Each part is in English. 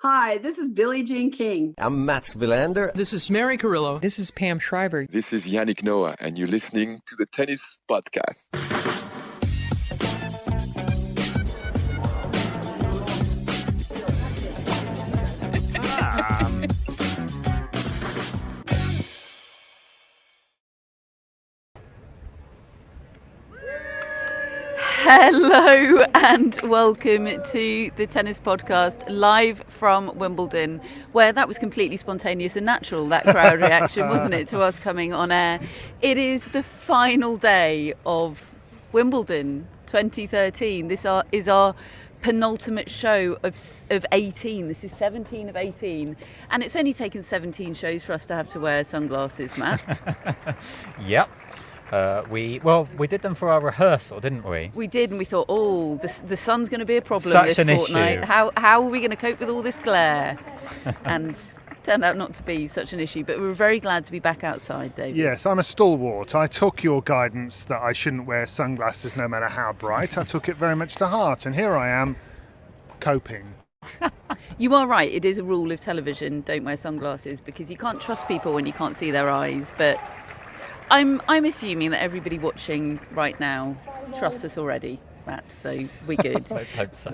Hi, this is Billie Jean King. I'm Mats Wilander. This is Mary Carrillo. This is Pam Shriver. This is Yannick Noah, and you're listening to the Tennis Podcast. Hello and welcome to the Tennis Podcast, live from Wimbledon, where that was completely spontaneous and natural, that crowd reaction, wasn't it, to us coming on air. It is the final day of Wimbledon 2013. This is our penultimate show of 18. This is 17 of 18, and it's only taken 17 shows for us to have to wear sunglasses, Matt. Yep. We did them for our rehearsal, didn't we? We did, and we thought, the sun's going to be a problem Such this an fortnight. issue. How are we going to cope with all this glare? And turned out not to be such an issue, but we're very glad to be back outside, David. Yes, I'm a stalwart. I took your guidance that I shouldn't wear sunglasses no matter how bright. I took it very much to heart, and here I am, coping. You are right, it is a rule of television, don't wear sunglasses, because you can't trust people when you can't see their eyes, but I'm assuming that everybody watching right now trusts us already, Matt, so we're good. Let's hope so.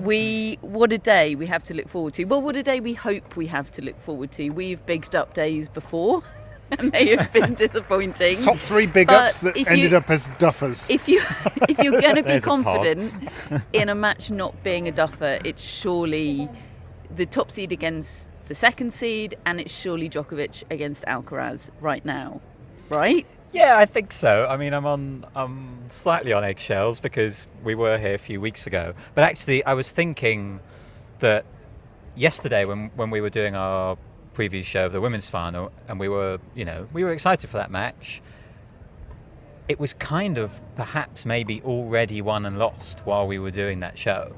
What a day we have to look forward to. Well, what a day we hope we have to look forward to. We've bigged up days before, and they have been disappointing. Top three big ups that ended up as duffers. If you're going to be There's a pod. confident in a match not being a duffer, it's surely the top seed against the second seed, and it's surely Djokovic against Alcaraz right now, right? Yeah, I think so. I mean, I'm slightly on eggshells because we were here a few weeks ago. But actually, I was thinking that yesterday when we were doing our preview show of the women's final, and we were excited for that match. It was kind of perhaps maybe already won and lost while we were doing that show,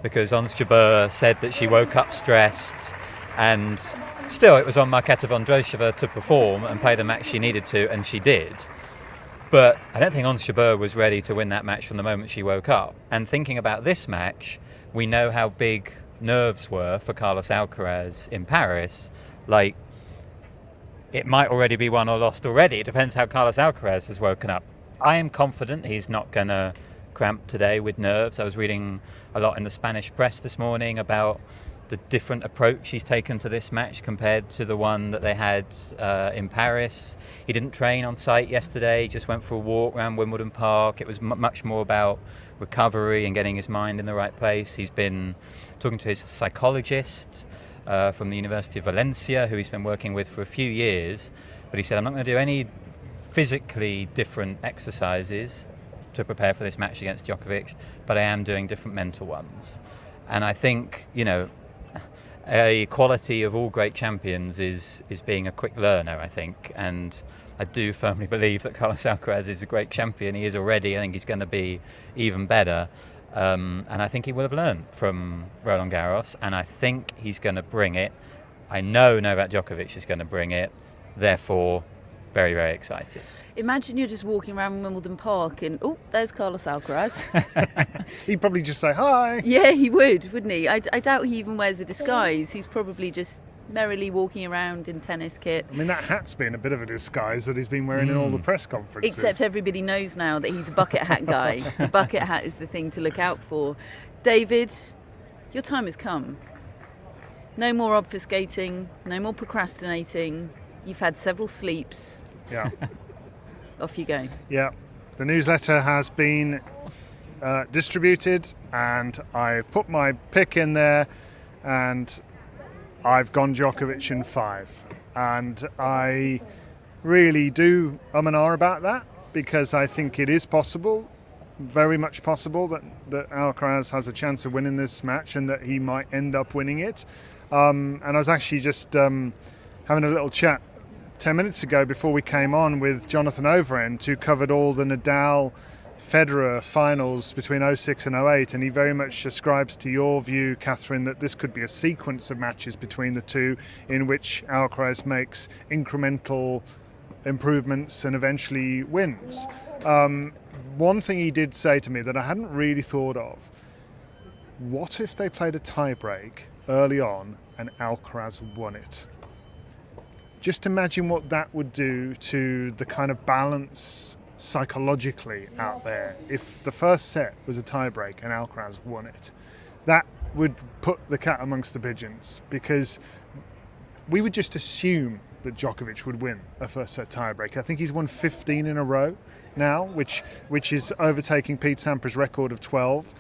because Ons Jabeur said that she woke up stressed, and still it was on Marketa Vondrousova to perform and play the match she needed to, and she did. But I don't think Ons Jabeur was ready to win that match from the moment she woke up. And thinking about this match, we know how big nerves were for Carlos Alcaraz in Paris. Like, it might already be won or lost already. It depends how Carlos Alcaraz has woken up. I am confident he's not going to cramp today with nerves. I was reading a lot in the Spanish press this morning about the different approach he's taken to this match compared to the one that they had in Paris. He didn't train on site yesterday, he just went for a walk around Wimbledon Park. It was much more about recovery and getting his mind in the right place. He's been talking to his psychologist from the University of Valencia, who he's been working with for a few years. But he said, I'm not going to do any physically different exercises to prepare for this match against Djokovic, but I am doing different mental ones. And I think, a quality of all great champions is being a quick learner, I think. And I do firmly believe that Carlos Alcaraz is a great champion. He is already. I think he's going to be even better. And I think he will have learned from Roland Garros. And I think he's going to bring it. I know Novak Djokovic is going to bring it. Therefore, very, very excited. Imagine you're just walking around Wimbledon Park and, there's Carlos Alcaraz. He'd probably just say hi. Yeah, he would, wouldn't he? I doubt he even wears a disguise. He's probably just merrily walking around in tennis kit. I mean, that hat's been a bit of a disguise that he's been wearing in all the press conferences. Except everybody knows now that he's a bucket hat guy. The bucket hat is the thing to look out for. David, your time has come. No more obfuscating, no more procrastinating. You've had several sleeps. Yeah. Off you go. Yeah. The newsletter has been distributed, and I've put my pick in there, and I've gone Djokovic in 5. And I really do and ah about that, because I think it is possible, very much possible, that Alcaraz has a chance of winning this match and that he might end up winning it. And I was actually just having a little chat 10 minutes ago before we came on with Jonathan Overend, who covered all the Nadal Federer finals between 06 and 08, and he very much ascribes to your view, Catherine, that this could be a sequence of matches between the two in which Alcaraz makes incremental improvements and eventually wins. One thing he did say to me that I hadn't really thought of, what if they played a tie-break early on and Alcaraz won it. Just imagine what that would do to the kind of balance psychologically out there. If the first set was a tiebreak and Alcaraz won it, that would put the cat amongst the pigeons, because we would just assume that Djokovic would win a first set tiebreak. I think he's won 15 in a row now, which is overtaking Pete Sampras' record of 12,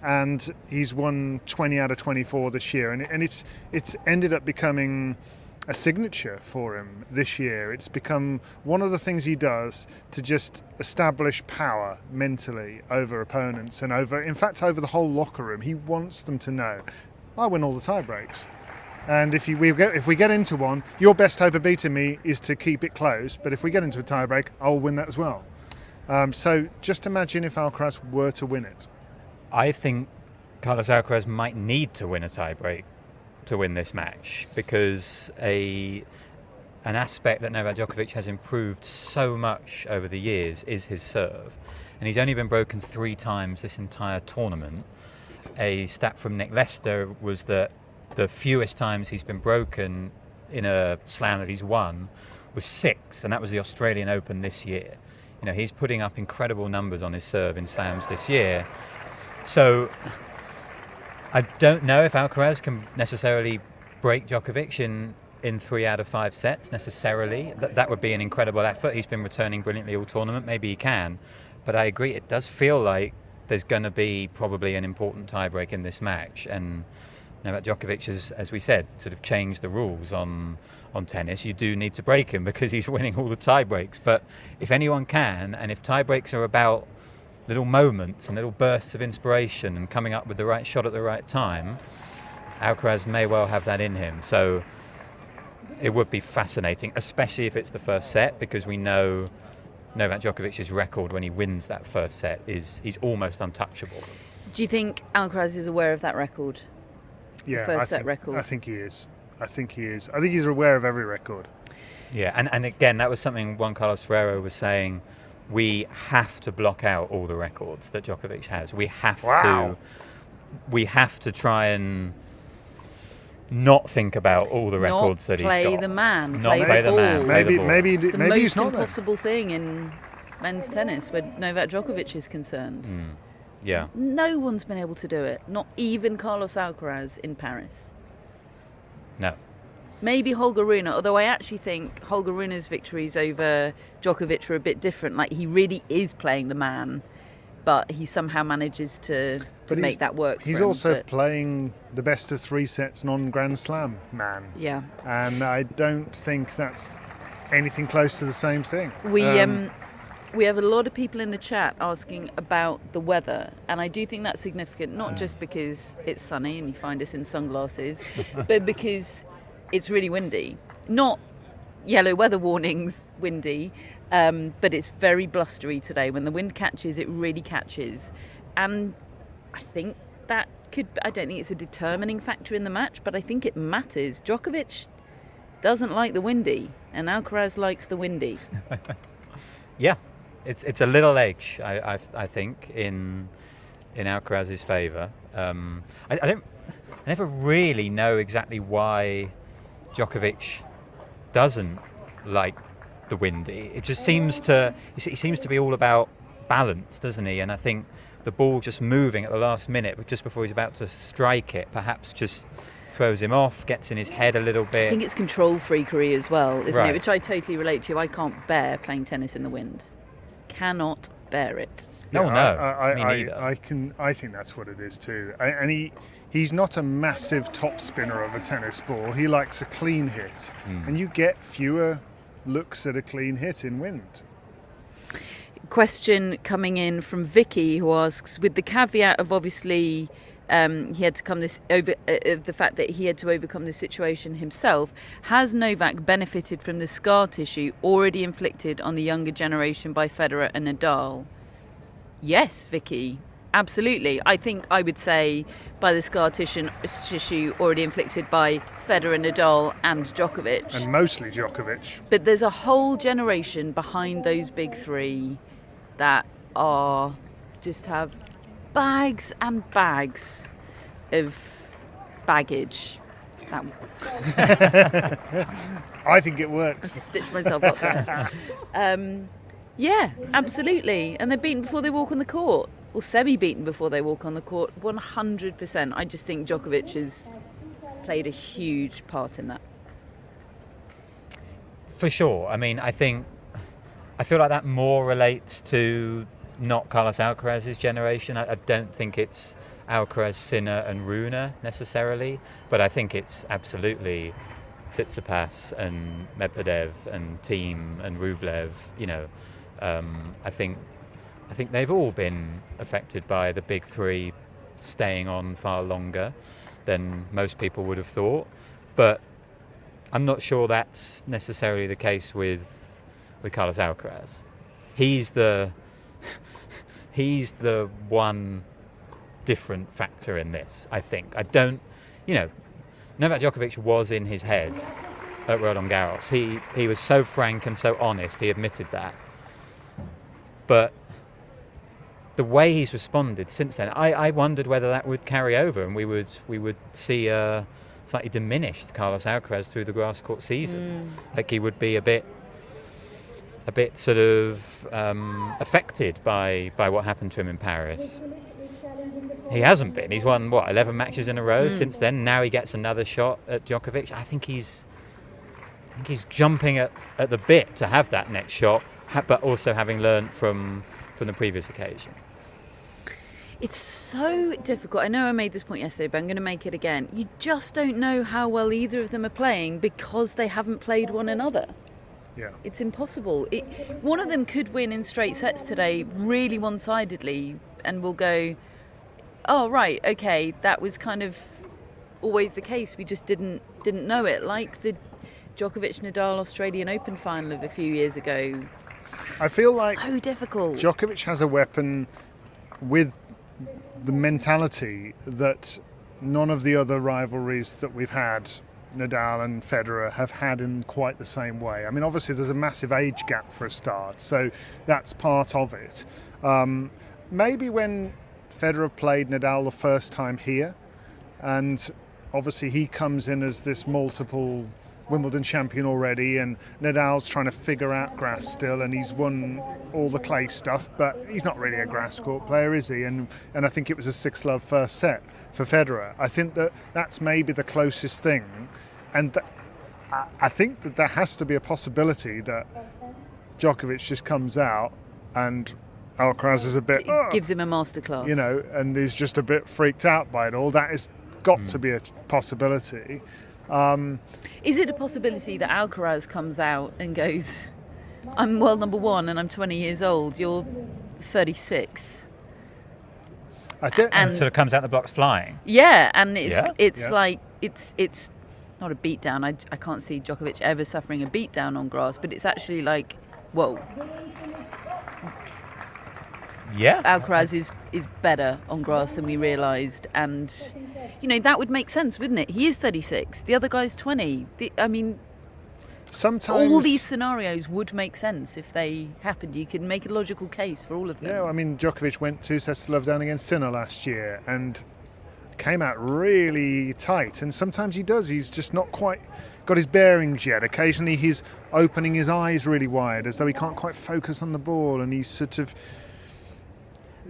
and he's won 20 out of 24 this year, and it's ended up becoming a signature for him this year. It's become one of the things he does to just establish power mentally over opponents and over the whole locker room. He wants them to know, I win all the tie breaks. And if we get into one, your best hope of beating me is to keep it close. But if we get into a tie break, I'll win that as well. So just imagine if Alcaraz were to win it. I think Carlos Alcaraz might need to win a tie-break to win this match, because an aspect that Novak Djokovic has improved so much over the years is his serve. And he's only been broken 3 times this entire tournament. A stat from Nick Lester was that the fewest times he's been broken in a slam that he's won was 6, and that was the Australian Open this year. You know, he's putting up incredible numbers on his serve in slams this year. So I don't know if Alcaraz can necessarily break Djokovic in 3 out of 5 sets necessarily. That would be an incredible effort. He's been returning brilliantly all tournament. Maybe he can. But I agree, it does feel like there's going to be probably an important tiebreak in this match. And Novak Djokovic has, as we said, sort of changed the rules on tennis. You do need to break him because he's winning all the tiebreaks. But if anyone can, and if tiebreaks are about little moments and little bursts of inspiration and coming up with the right shot at the right time, Alcaraz may well have that in him. So it would be fascinating, especially if it's the first set, because we know Novak Djokovic's record when he wins that first set is he's almost untouchable. Do you think Alcaraz is aware of that record? Yeah, the first set record? I think he is. I think he's aware of every record. Yeah, and again, that was something Juan Carlos Ferrero was saying. We have to block out all the records that Djokovic has. We have to try and not think about all the records that he's got. Not play the man. Not play the man. Maybe the maybe he's most not impossible thing in men's tennis where Novak Djokovic is concerned. Yeah. No one's been able to do it. Not even Carlos Alcaraz in Paris. No. Maybe Holger Rune, although I actually think Holger Rune's victories over Djokovic are a bit different. Like, he really is playing the man, but he somehow manages to make that work for He's him. also playing the best of 3 sets non-Grand Slam man. Yeah. And I don't think that's anything close to the same thing. We have a lot of people in the chat asking about the weather, and I do think that's significant, not just because it's sunny and you find us in sunglasses, but because it's really windy. Not yellow weather warnings windy, but it's very blustery today. When the wind catches, it really catches. And I think I don't think it's a determining factor in the match, but I think it matters. Djokovic doesn't like the windy, and Alcaraz likes the windy. Yeah, it's a little edge, I think, in Alcaraz's favour. I never really know exactly why Djokovic doesn't like the windy. It just seems to be all about balance, doesn't he? And I think the ball just moving at the last minute, but just before he's about to strike it, perhaps just throws him off, gets in his head a little bit. I think it's control freakery as well, isn't Right. it? Which I totally relate to. I can't bear playing tennis in the wind. Cannot bear it. No, me I neither. I think that's what it is too. And he's not a massive top spinner of a tennis ball. He likes a clean hit, and you get fewer looks at a clean hit in wind. Question coming in from Vicky, who asks, with the caveat of obviously he had to come the fact that he had to overcome this situation himself, has Novak benefited from the scar tissue already inflicted on the younger generation by Federer and Nadal? Yes, Vicky, absolutely. I think I would say by the scar tissue already inflicted by Federer, Nadal and Djokovic. And mostly Djokovic. But there's a whole generation behind those big three that just have bags and bags of baggage. I think it works. Stitch myself up there. Yeah, absolutely. And they're beaten before they walk on the court, or semi-beaten before they walk on the court. 100%. I just think Djokovic has played a huge part in that. For sure. I mean, I feel like that more relates to not Carlos Alcaraz's generation. I don't think it's Alcaraz, Sinner and Rune necessarily, but I think it's absolutely Tsitsipas and Medvedev and Thiem and Rublev. I think they've all been affected by the big three staying on far longer than most people would have thought, but I'm not sure that's necessarily the case with Carlos Alcaraz. He's the one different factor in this, I think. Novak Djokovic was in his head at Roland Garros. He was so frank and so honest, he admitted that. But the way he's responded since then, I wondered whether that would carry over and we would see a slightly diminished Carlos Alcaraz through the grass court season. Like he would be a bit sort of affected by what happened to him in Paris. He hasn't been. He's won 11 matches in a row since then. Now he gets another shot at Djokovic. I think he's jumping at the bit to have that next shot, but also having learnt from the previous occasion. It's so difficult. I know I made this point yesterday, but I'm going to make it again. You just don't know how well either of them are playing because they haven't played one another. Yeah. It's impossible. One of them could win in straight sets today, really one-sidedly, and we'll go, oh, right, okay, that was kind of always the case. We just didn't know it. Like the Djokovic-Nadal Australian Open final of a few years ago. I feel like so difficult. Djokovic has a weapon with the mentality that none of the other rivalries that we've had, Nadal and Federer, have had in quite the same way. I mean, obviously there's a massive age gap for a start, so that's part of it. Maybe when Federer played Nadal the first time here, and obviously he comes in as this multiple Wimbledon champion already, and Nadal's trying to figure out grass still, and he's won all the clay stuff, but he's not really a grass court player, is he? And I think it was a 6-love first set for Federer. I think that's maybe the closest thing, and I think that there has to be a possibility that Djokovic just comes out and Alcaraz is a bit... gives him a masterclass. And he's just a bit freaked out by it all. That has got to be a possibility. Is it a possibility that Alcaraz comes out and goes, I'm world number one and I'm 20 years old, you're 36? And sort of comes out the blocks flying. Yeah, and it's Yeah. like, it's not a beatdown. I can't see Djokovic ever suffering a beatdown on grass, but it's actually like, whoa. Yeah. Alcaraz is better on grass than we realised, and that would make sense, wouldn't it? He is 36, the other guy's 20. Sometimes all these scenarios would make sense if they happened. You could make a logical case for all of them. Yeah, I mean, Djokovic went 2-0 down against Sinner last year and came out really tight, and sometimes he does. He's just not quite got his bearings yet. Occasionally he's opening his eyes really wide as though he can't quite focus on the ball, and he's sort of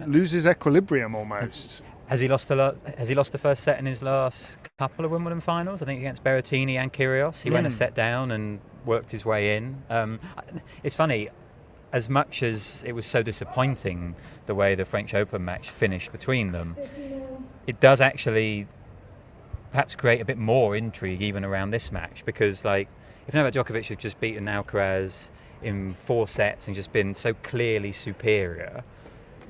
loses equilibrium almost. Has he lost a lot? Has he lost the first set in his last couple of Wimbledon finals? I think against Berrettini and Kyrgios. He went a set down and worked his way in. It's funny, as much as it was so disappointing the way the French Open match finished between them, it does actually perhaps create a bit more intrigue even around this match, because if Novak Djokovic had just beaten Alcaraz in 4 sets and just been so clearly superior,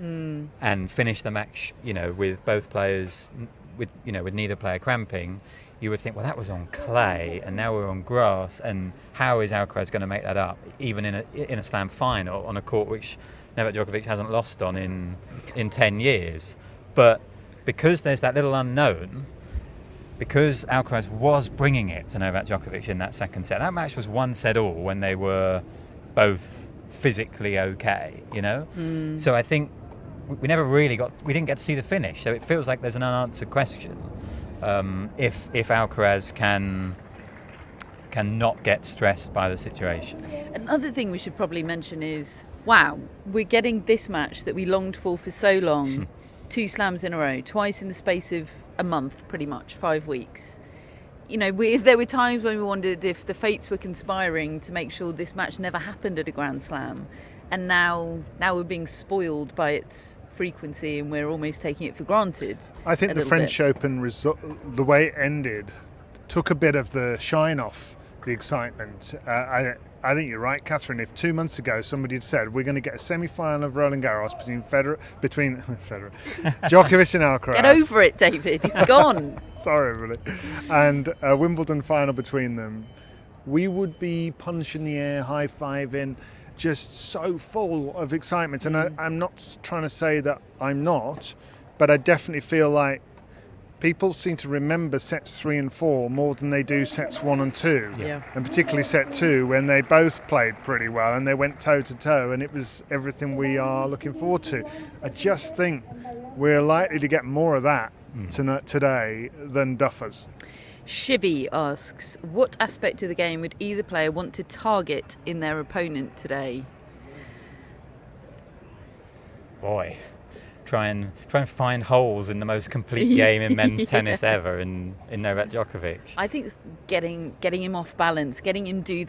and finish the match, with both players, with neither player cramping, you would think, well, that was on clay, and now we're on grass, and how is Alcaraz going to make that up, even in a Slam final on a court which Novak Djokovic hasn't lost on in 10 years? But because there's that little unknown, because Alcaraz was bringing it to Novak Djokovic in that second set, that match was 1-1 when they were both physically okay, So I think we didn't get to see the finish, so it feels like there's an unanswered question. if Alcaraz can not get stressed by the situation. Another thing we should probably mention is, wow, we're getting this match that we longed for so long. 2 slams in a row, twice in the space of a month, pretty much, 5 weeks. You know, there were times when we wondered if the fates were conspiring to make sure this match never happened at a Grand Slam. And now we're being spoiled by its frequency and we're almost taking it for granted. I think the French Open result, the way it ended, took a bit of the shine off the excitement. I think you're right, Catherine. If 2 months ago somebody had said we're going to get a semi-final of Roland Garros between Djokovic and Alcaraz. Get over it, David. He's gone. Sorry, everybody. And a Wimbledon final between them, we would be punching the air, high-fiving, just so full of excitement. And I'm not trying to say that I'm not, but I definitely feel like people seem to remember sets 3 and 4 more than they do sets 1 and 2. Yeah. And particularly set 2 when they both played pretty well and they went toe to toe and it was everything we are looking forward to. I just think we're likely to get more of that today than duffers. Shivy asks, what aspect of the game would either player want to target in their opponent today? Boy. Try and find holes in the most complete game in men's tennis ever in Novak Djokovic. I think it's getting him off balance, getting him doing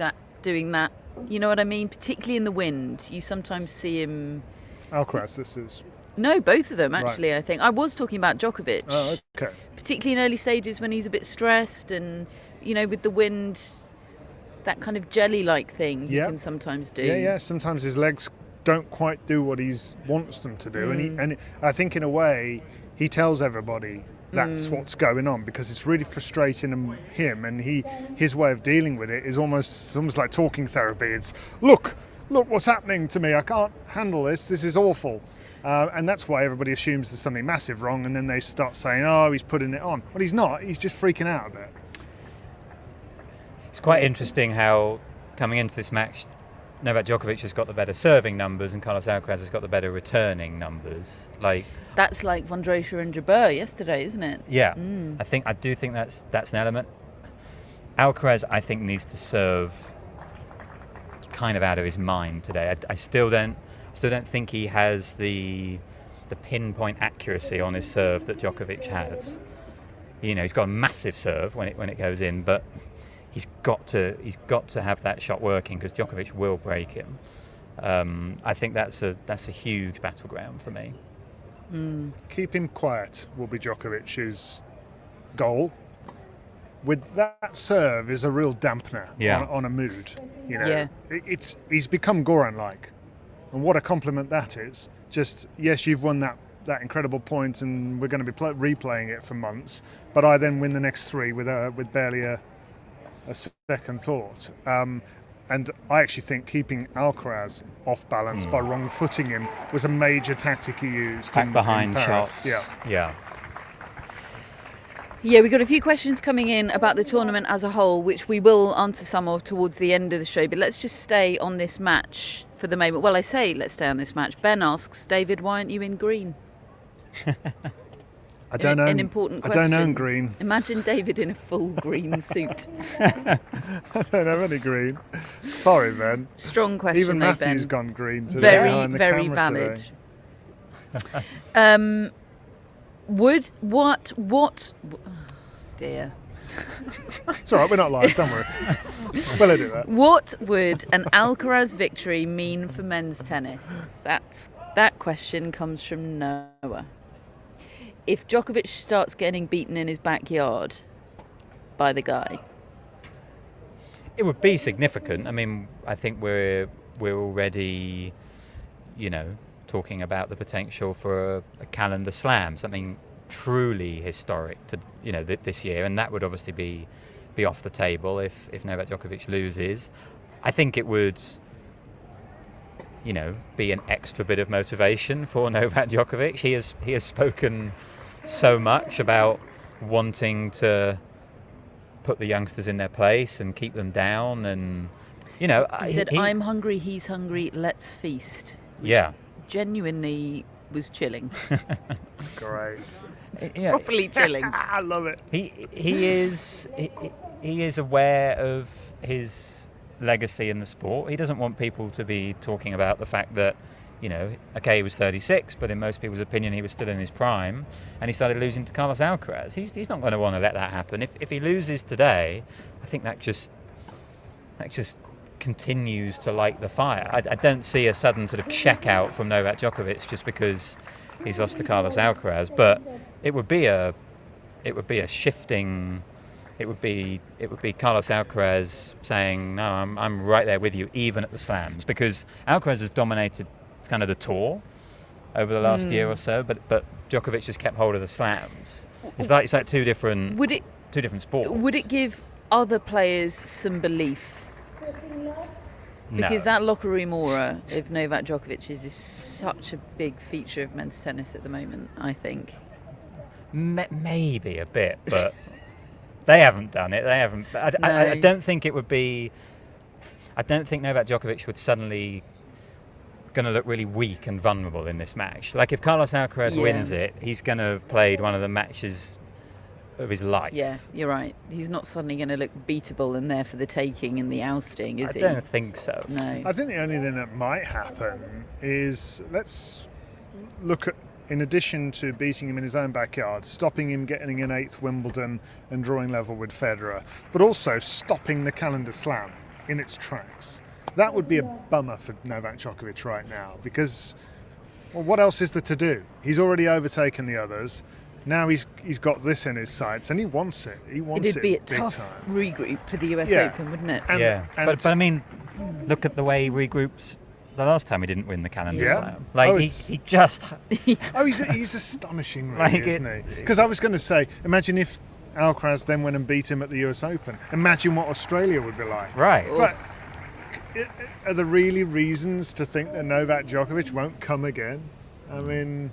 that. You know what I mean? Particularly in the wind, you sometimes see him. Alcaraz, this is. No, both of them actually. Right. I think I was talking about Djokovic. Oh, okay. Particularly in early stages when he's a bit stressed and with the wind, that kind of jelly-like thing he can sometimes do. Yeah. Sometimes his legs don't quite do what he wants them to do, and I think in a way he tells everybody that's what's going on because it's really frustrating him, and his way of dealing with it is almost like talking therapy. It's look what's happening to me. I can't handle this. This is awful, and that's why everybody assumes there's something massive wrong, and then they start saying, "Oh, he's putting it on." Well, he's not. He's just freaking out a bit. It's quite interesting how coming into this match, Novak Djokovic has got the better serving numbers and Carlos Alcaraz has got the better returning numbers. That's like Vondrousha and Jabeur yesterday, isn't it? Yeah, I do think that's an element. Alcaraz, I think, needs to serve kind of out of his mind today. I still don't think he has the pinpoint accuracy on his serve that Djokovic has. He's got a massive serve when it goes in, but he's got to have that shot working because Djokovic will break him. I think that's a huge battleground for me. Keep him quiet will be Djokovic's goal. With that serve is a real dampener on a mood. He's become Goran-like, and what a compliment that is. Just yes, you've won that incredible point, and we're going to be replaying it for months. But I then win the next 3 with barely a second thought. And I actually think keeping Alcaraz off balance by wrong-footing him was a major tactic he used. Back behind in Paris. shots. Yeah. Yeah, we've got a few questions coming in about the tournament as a whole, which we will answer some of towards the end of the show. But let's just stay on this match for the moment. Well, I say let's stay on this match. Ben asks, David, why aren't you in green? I don't know. An important question. I don't own green. Imagine David in a full green suit. I don't have any green. Sorry, Ben. Strong question, Even though, Matthew's Ben. gone green today. Very, behind the very camera valid. Today. Dear. It's all right, we're not live, don't worry. We'll edit that. What would an Alcaraz victory mean for men's tennis? That question comes from Noah. If Djokovic starts getting beaten in his backyard by the guy, It would be significant. I mean, I think we're already, talking about the potential for a calendar slam, something truly historic to this year, and that would obviously be off the table if Novak Djokovic loses. I think it would be an extra bit of motivation for Novak Djokovic. He has spoken so much about wanting to put the youngsters in their place and keep them down, and he said, I'm hungry, he's hungry, let's feast. Which genuinely was chilling. It's great. Yeah, Properly chilling. I love it. he is aware of his legacy in the sport. He doesn't want people to be talking about the fact that, okay, he was 36, but in most people's opinion, he was still in his prime, and he started losing to Carlos Alcaraz. He's not going to want to let that happen. If he loses today, I think that just continues to light the fire. I don't see a sudden sort of checkout from Novak Djokovic just because he's lost to Carlos Alcaraz, but it would be a shifting. It would be Carlos Alcaraz saying, "No, I'm right there with you, even at the slams," because Alcaraz has dominated kind of the tour over the last year or so, but Djokovic just kept hold of the slams. It's like two different sports. Would it give other players some belief? Because that locker room aura of Novak Djokovic is such a big feature of men's tennis at the moment, I think. Maybe a bit, but they haven't done it. They haven't. I don't think it would be. I don't think Novak Djokovic would suddenly going to look really weak and vulnerable in this match. Like if Carlos Alcaraz wins it, he's going to have played one of the matches of his life. Yeah, you're right. He's not suddenly going to look beatable and there for the taking and the ousting, is he? I don't think so. No. I think the only thing that might happen is, let's look at, in addition to beating him in his own backyard, stopping him getting an 8th Wimbledon and drawing level with Federer, but also stopping the calendar slam in its tracks. That would be a bummer for Novak Djokovic right now, because, well, what else is there to do? He's already overtaken the others. Now he's got this in his sights, and he wants it. It'd be a big tough time. regroup for the US Yeah. Open, wouldn't it? But I mean, look at the way he regroups the last time he didn't win the calendar Yeah. slam. Like Oh, he just he's astonishing, really, Like isn't he? Because I was going to say, imagine if Alcaraz then went and beat him at the US Open. Imagine what Australia would be like. right. But are there really reasons to think that Novak Djokovic won't come again? I mean,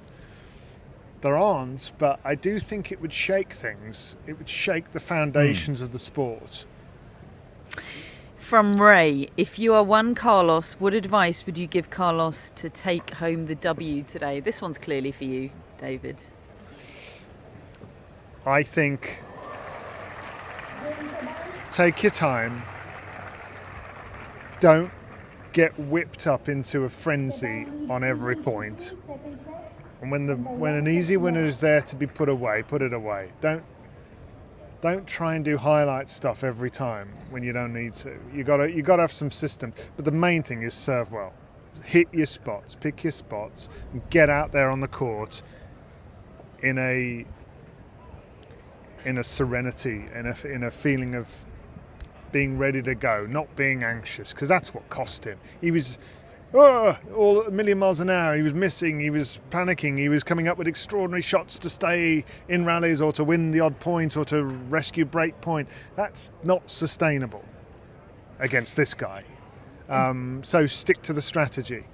there aren't, but I do think it would shake things. It would shake the foundations of the sport. From Ray, if you are one Carlos, what advice would you give Carlos to take home the W today? This one's clearly for you, David. I think take your time. Don't get whipped up into a frenzy on every point. And when an easy winner is there to be put away, put it away. Don't try and do highlight stuff every time when you don't need to. You got to have some system. But the main thing is serve well. Hit your spots, pick your spots, and get out there on the court in a serenity, in a feeling of being ready to go, not being anxious, because that's what cost him. He was all a million miles an hour. He was missing, he was panicking, he was coming up with extraordinary shots to stay in rallies or to win the odd point or to rescue break point. That's not sustainable against this guy. So stick to the strategy.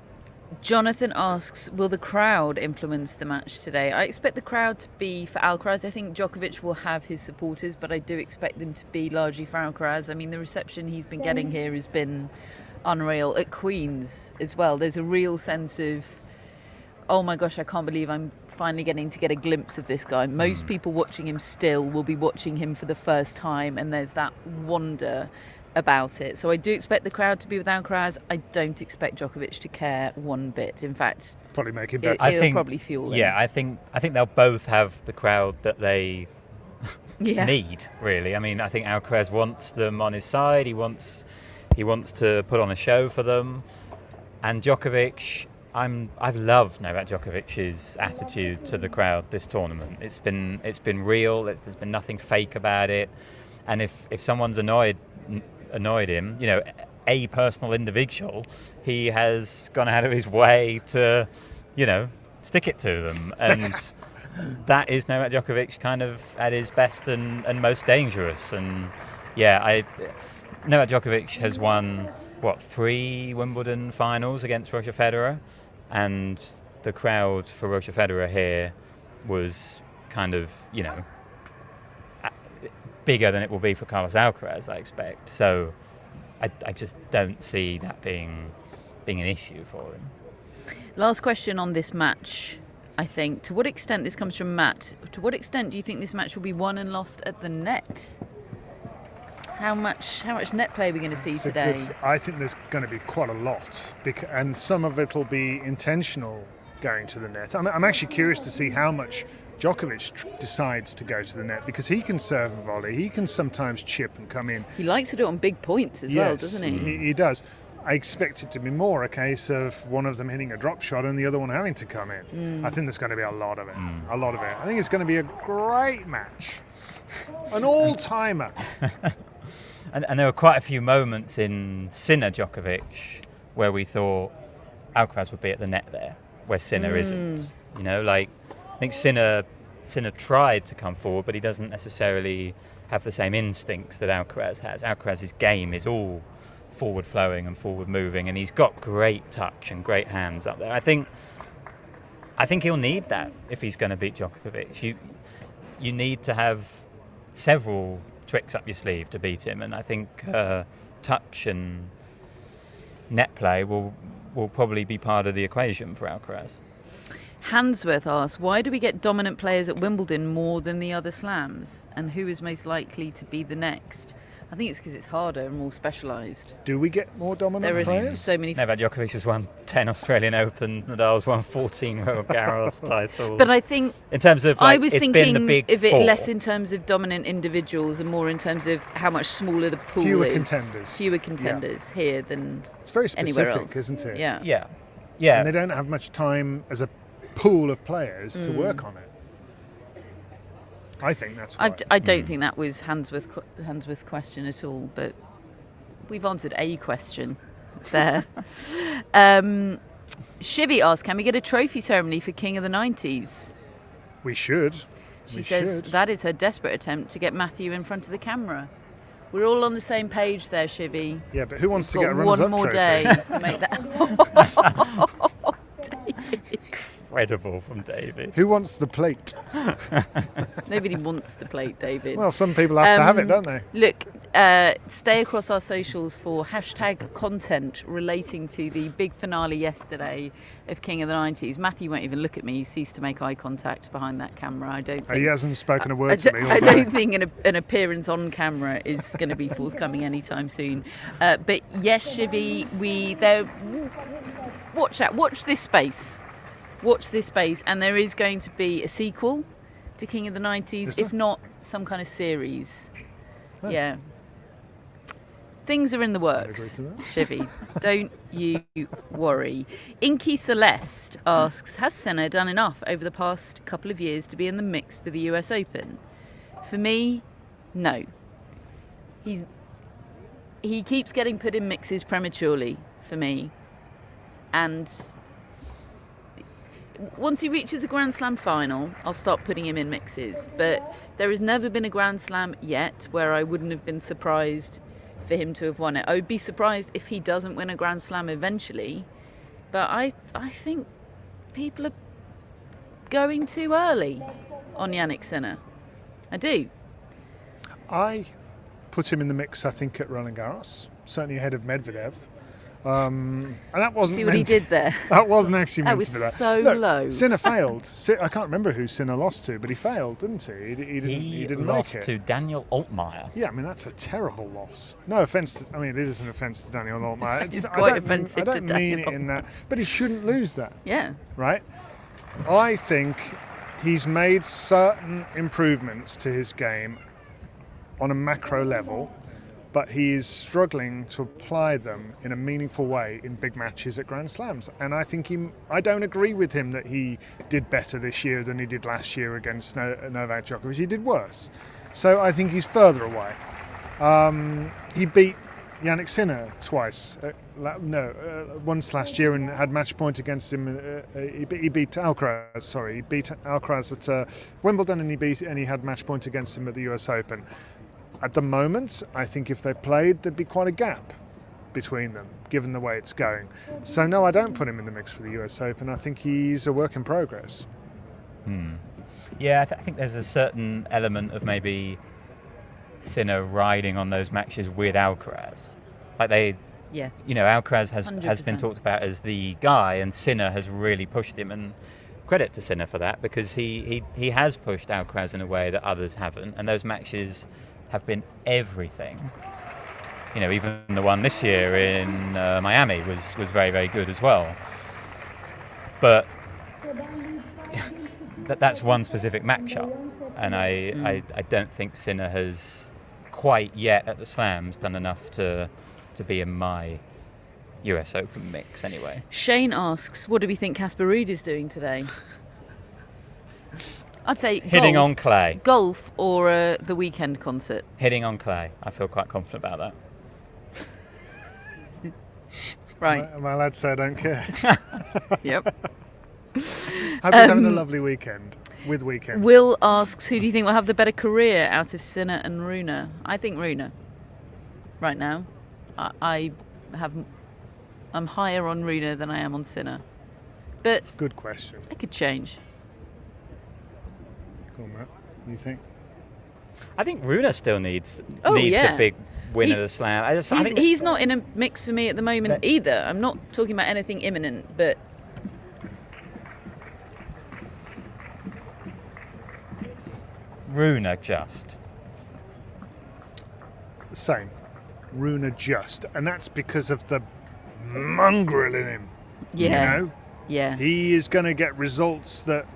Jonathan asks, will the crowd influence the match today? I expect the crowd to be for Alcaraz. I think Djokovic will have his supporters, but I do expect them to be largely for Alcaraz. I mean, the reception he's been getting here has been unreal. At Queen's as well, there's a real sense of, oh my gosh, I can't believe I'm finally getting to get a glimpse of this guy. Most people watching him still will be watching him for the first time, and there's that wonder about it. So I do expect the crowd to be with Alcaraz. I don't expect Djokovic to care one bit. In fact, Probably make it better. it'll probably fuel him. Yeah, I think they'll both have the crowd that they need, really. I mean, I think Alcaraz wants them on his side. He wants to put on a show for them. And Djokovic, I've loved Novak Djokovic's attitude to the crowd this tournament. It's been real. There's been nothing fake about it. And if someone's annoyed him, a personal individual, he has gone out of his way to, stick it to them. And that is Novak Djokovic kind of at his best and most dangerous. And Novak Djokovic has won, 3 Wimbledon finals against Roger Federer, and the crowd for Roger Federer here was kind of, bigger than it will be for Carlos Alcaraz, I expect. So I just don't see that being an issue for him. Last question on this match. I think. To what extent, this comes from Matt, to what extent do you think this match will be won and lost at the net? How much net play are we going to see today? I think there's going to be quite a lot, and some of it will be intentional going to the net. I'm actually curious to see how much Djokovic decides to go to the net, because he can serve and volley, he can sometimes chip and come in. He likes to do it on big points as well, doesn't he? He does. I expect it to be more a case of one of them hitting a drop shot and the other one having to come in. I think there's going to be a lot of it. I think it's going to be a great match. An all-timer. And there were quite a few moments in Sinner Djokovic where we thought Alcaraz would be at the net there, where Sinner isn't. You know, like, I think Sinner tried to come forward, but he doesn't necessarily have the same instincts that Alcaraz has. Alcaraz's game is all forward flowing and forward moving, and he's got great touch and great hands up there. I think he'll need that if he's going to beat Djokovic. You need to have several tricks up your sleeve to beat him, and I think touch and net play will probably be part of the equation for Alcaraz. Hansworth asks, why do we get dominant players at Wimbledon more than the other slams, and who is most likely to be the next? I think it's because it's harder and more specialised. Do we get more dominant players? So many. Novak Djokovic has won 10 Australian Opens. Nadal's won 14 Roland Garros titles. But I think, in terms of, I was it's thinking been the big of it four. less in terms of dominant individuals and more in terms of how much smaller the pool Fewer is. Fewer contenders here than it's very anywhere specific, else, isn't it? Yeah. And they don't have much time as a pool of players to work on it. I think that's why. I don't think that was Hansworth's question at all, but we've answered a question there. Shivy asked, can we get a trophy ceremony for King of the 90s? We should. She says that is her desperate attempt to get Matthew in front of the camera. We're all on the same page there, Shivy. Yeah, but who wants to Got get a runners-up one more trophy? day to make that. David. Incredible from David. Who wants the plate? Nobody wants the plate, David. Well, some people have to have it, don't they? Look, stay across our socials for hashtag content relating to the big finale yesterday of King of the 90s. Matthew won't even look at me. He ceased to make eye contact behind that camera. I don't think. He hasn't spoken a word to me. I don't think an appearance on camera is going to be forthcoming anytime soon. But yes, Shivy, watch this space. Watch this space, and there is going to be a sequel to King of the 90s, if not some kind of series. Oh. Yeah. Things are in the works, Shivy. Don't you worry. Inky Celeste asks, has Sinner done enough over the past couple of years to be in the mix for the US Open? For me, no. He keeps getting put in mixes prematurely, for me. And once he reaches a Grand Slam final, I'll start putting him in mixes. But there has never been a Grand Slam yet where I wouldn't have been surprised for him to have won it. I would be surprised if he doesn't win a Grand Slam eventually. But I think people are going too early on Jannik Sinner. I do. I put him in the mix, I think, at Roland Garros, certainly ahead of Medvedev. And that wasn't. See what he did there? That wasn't actually meant to be that. That was so low. Sinner failed. I can't remember who Sinner lost to, but he failed, didn't he? He didn't lost make it. to Daniel Altmaier. Yeah, I mean, that's a terrible loss. No offence. It is an offence to Daniel Altmaier. It's quite offensive I to don't mean Daniel. it in that. But he shouldn't lose that. Yeah. Right? I think he's made certain improvements to his game on a macro level, but he is struggling to apply them in a meaningful way in big matches at Grand Slams. And I think I don't agree with him that he did better this year than he did last year against Novak Djokovic. He did worse. So I think he's further away. He beat Jannik Sinner twice. Once last year and had match point against him. He beat Alcaraz. Sorry, he beat Alcaraz at Wimbledon, and he had match point against him at the US Open. At the moment, I think if they played, there'd be quite a gap between them, given the way it's going. So no, I don't put him in the mix for the US Open. I think he's a work in progress. Yeah, I think there's a certain element of maybe Sinner riding on those matches with Alcaraz. Alcaraz has been 100%. talked about as the guy, and Sinner has really pushed him. And credit to Sinner for that, because he has pushed Alcaraz in a way that others haven't, and those matches have been everything. You know, even the one this year in Miami was very, very good as well. But that's one specific matchup, and I don't think Sinner has quite yet at the Slams done enough to be in my US Open mix anyway. Shane asks, what do we think Casper Ruud is doing today? I'd say Hitting golf, on clay. Golf or the weekend concert. Hitting on clay. I feel quite confident about that. Right. Am I allowed to say I don't care? Yep. Hope he's having a lovely weekend with weekend. Will asks, who do you think will have the better career out of Sinner and Rune? I think Rune. Right now, I'm higher on Rune than I am on Sinner, but Good question. it could change. Go on, Matt. You think? I think Rune still needs yeah. a big win He- at the Slam. I think He's not in a mix for me at the moment either. I'm not talking about anything imminent, but Rune just. Same. Rune just. And that's because of the mongrel in him. yeah, You know? yeah. He is going to get results that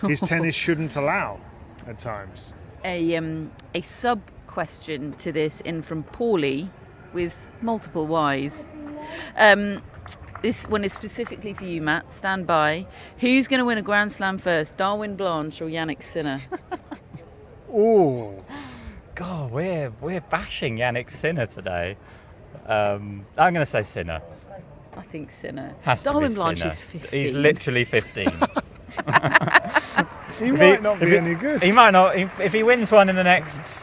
his tennis shouldn't allow at times. A sub question to this in from Paulie with multiple Y's. This one is specifically for you, Matt. Stand by. Who's going to win a Grand Slam first, Darwin Blanche or Yannick Sinner? Oh, God, we're bashing Yannick Sinner today. I'm going to say Sinner. I think Sinner. Has Darwin to be Blanche Sinner. is 15. He's literally 15. he might not be any good. He might not. If he wins one in the next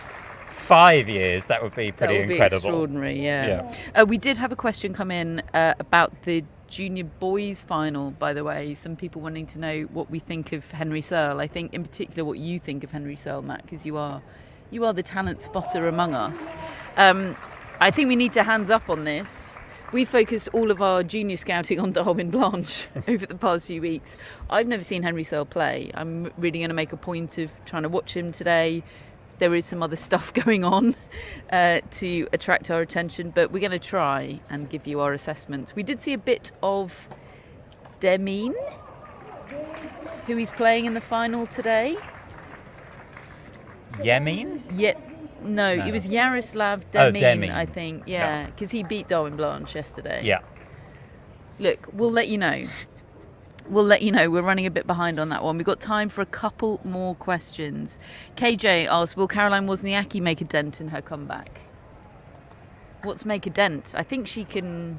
5 years, that would be pretty that would incredible. be extraordinary, yeah. We did have a question come in about the junior boys final, by the way. Some people wanting to know what we think of Henry Searle. I think in particular what you think of Henry Searle, Matt, because you are the talent spotter among us. I think we need to hands up on this. We focused all of our junior scouting on Darwin Blanche over the past few weeks. I've never seen Henry Searle play. I'm really going to make a point of trying to watch him today. There is some other stuff going on to attract our attention, but we're going to try and give you our assessments. We did see a bit of Demine, who he's playing in the final today. Yemin? No, it was Yaroslav Demine, Demine. I think. Yeah, because he beat Darwin Blanche yesterday. Yeah. Look, we'll let you know. We're running a bit behind on that one. We've got time for a couple more questions. KJ asks, will Caroline Wozniacki make a dent in her comeback? What's make a dent? I think she can...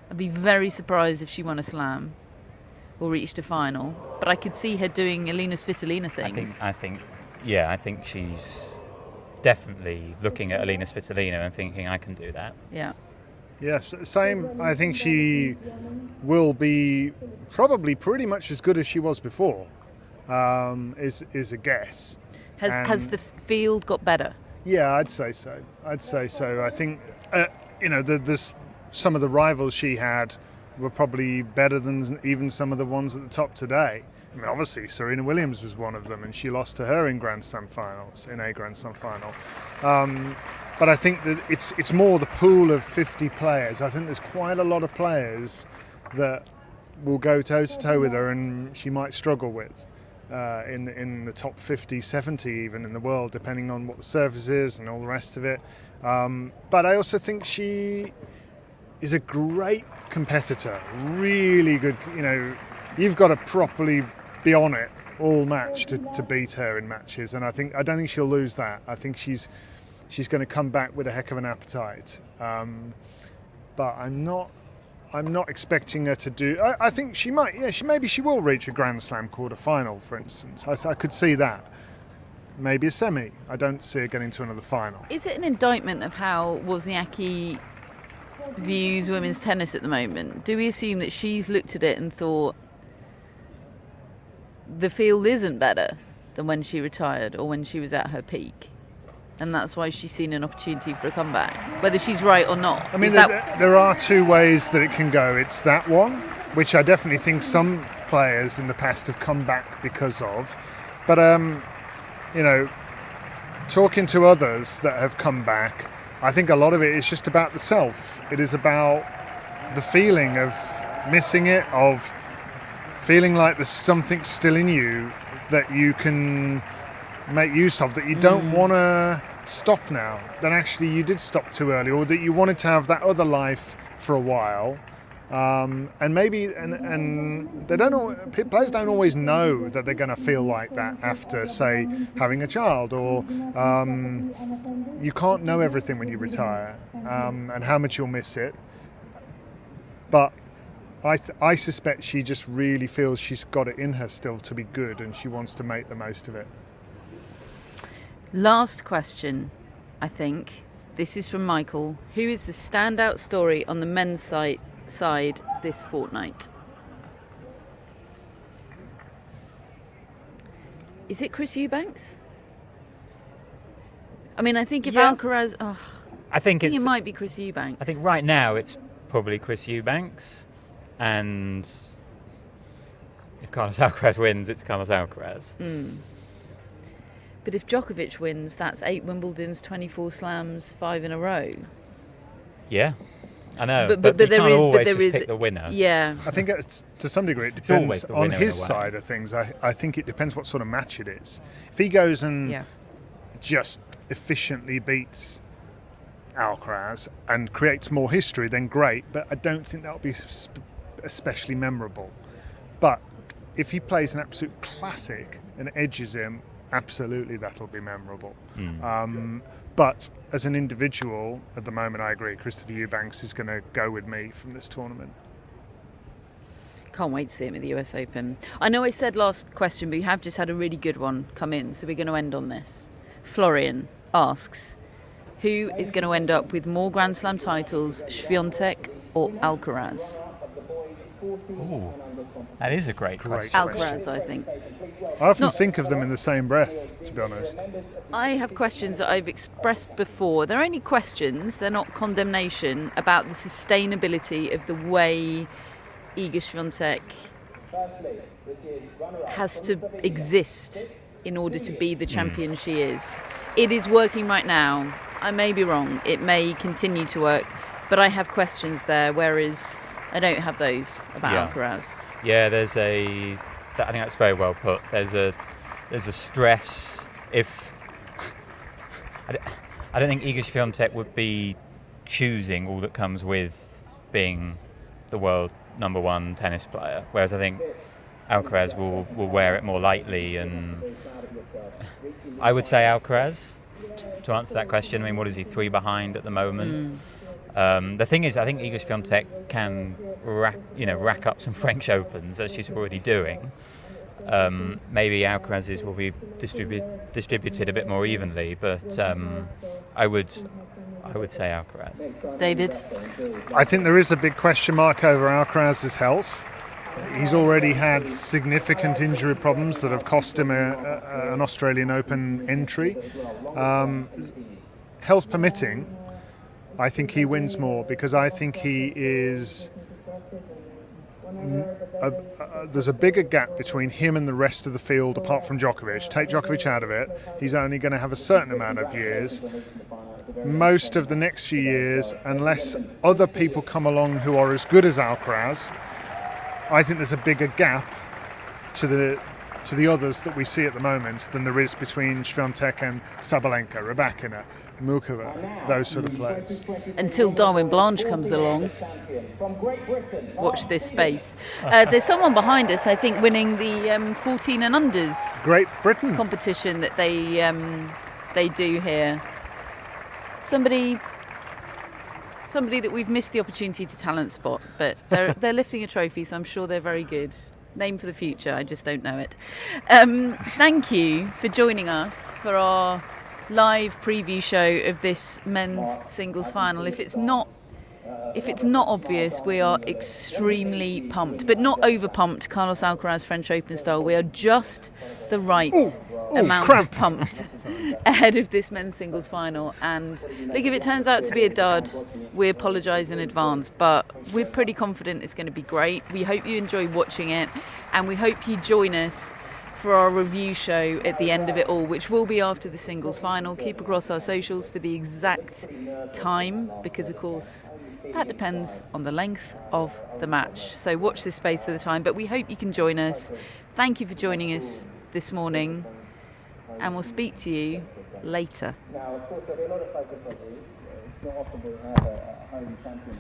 I'd be very surprised if she won a Slam or reached a final. But I could see her doing Elina Svitolina things. I think she's definitely looking at Elina Svitolina and thinking, I can do that. Yeah. Yes, same. I think she will be probably pretty much as good as she was before, is a guess. Has the field got better? Yeah, I'd say so. I think, there's some of the rivals she had were probably better than even some of the ones at the top today. I mean, obviously, Serena Williams was one of them, and she lost to her in a Grand Slam final. But I think that it's more the pool of 50 players. I think there's quite a lot of players that will go toe-to-toe with her, and she might struggle with in the top 50, 70 even in the world, depending on what the surface is and all the rest of it. But I also think she is a great competitor, really good. You've got to properly be on it all match to beat her in matches, and I don't think she'll lose that. I think she's going to come back with a heck of an appetite, but I'm not expecting her to do. I think she might. Yeah, maybe she will reach a Grand Slam quarter-final, for instance. I could see that. Maybe a semi. I don't see her getting to another final. Is it an indictment of how Wozniacki views women's tennis at the moment? Do we assume that she's looked at it and thought the field isn't better than when she retired or when she was at her peak, and that's why she's seen an opportunity for a comeback, whether she's right or not? I mean, there are two ways that it can go. It's that one, which I definitely think some players in the past have come back because of. But, talking to others that have come back, I think a lot of it is just about the self. It is about the feeling of missing it, of feeling like there's something still in you that you can make use of, that you don't want to stop now, that actually you did stop too early, or that you wanted to have that other life for a while. And maybe they don't know, players don't always know that they're going to feel like that after, say, having a child, or you can't know everything when you retire, and how much you'll miss it. But I suspect she just really feels she's got it in her still to be good, and she wants to make the most of it. Last question, I think. This is from Michael. Who is the standout story on the men's side this fortnight? Is it Chris Eubanks? I mean, I think if Alcaraz... I think it might be Chris Eubanks. I think right now it's probably Chris Eubanks, and if Carlos Alcaraz wins, it's Carlos Alcaraz. But if Djokovic wins, that's 8 Wimbledons, 24 slams, 5 in a row. Yeah, I know. But you there can't is, always but there just is, pick the winner. Yeah. I think to some degree it It's depends always the on winner his in a way. side of things. I think it depends what sort of match it is. If he goes and just efficiently beats Alcaraz and creates more history, then great, but I don't think that'll be especially memorable. But if he plays an absolute classic and edges him, absolutely that'll be memorable. But as an individual, at the moment, I agree, Christopher Eubanks is going to go with me from this tournament. Can't wait to see him at the US Open. I know I said last question, but you have just had a really good one come in, so we're going to end on this. Florian asks, who is going to end up with more Grand Slam titles, Swiatek or Alcaraz? Ooh, that is a great question. Alcaraz, I think. I often think of them in the same breath, to be honest. I have questions that I've expressed before. They're only questions, they're not condemnation, about the sustainability of the way Iga Swiatek has to exist in order to be the champion she is. It is working right now. I may be wrong. It may continue to work, but I have questions there, whereas I don't have those about Alcaraz. Yeah, I think that's very well put. There's a stress. If I don't think Iga Swiatek would be choosing all that comes with being the world number one tennis player, whereas I think Alcaraz will wear it more lightly. And I would say Alcaraz to answer that question. I mean, what is he, 3 behind at the moment? The thing is, I think Iga Swiatek can rack up some French Opens, as she's already doing. Maybe Alcaraz's will be distributed a bit more evenly, but I would say Alcaraz. David? I think there is a big question mark over Alcaraz's health. He's already had significant injury problems that have cost him an Australian Open entry. Health permitting, I think he wins more, because I think he is... there's a bigger gap between him and the rest of the field apart from Djokovic. Take Djokovic out of it, he's only going to have a certain amount of years. Most of the next few years, unless other people come along who are as good as Alcaraz, I think there's a bigger gap to the others that we see at the moment than there is between Swiatek and Sabalenka, Rybakina, Mukova, those sort of players. Until Darwin Blanche comes along. Watch this space. There's someone behind us, I think, winning the 14 and unders Great Britain competition that they do here. Somebody that we've missed the opportunity to talent spot, but they're lifting a trophy, so I'm sure they're very good. Name for the future, I just don't know it. Thank you for joining us for our live preview show of this men's singles final. If it's not if it's not obvious, we are extremely pumped, but not over pumped, Carlos Alcaraz French Open style. We are just the right amount cramp. of pumped ahead of this men's singles final. And look, if it turns out to be a dud, we apologise in advance, but we're pretty confident it's going to be great. We hope you enjoy watching it, and we hope you join us for our review show at the end of it all, which will be after the singles final. Keep across our socials for the exact time, because of course that depends on the length of the match. So watch this space for the time, but we hope you can join us. Thank you for joining us this morning, and we'll speak to you later. Now, of course, there'll be a lot of focus on these. It's not often we have a home champion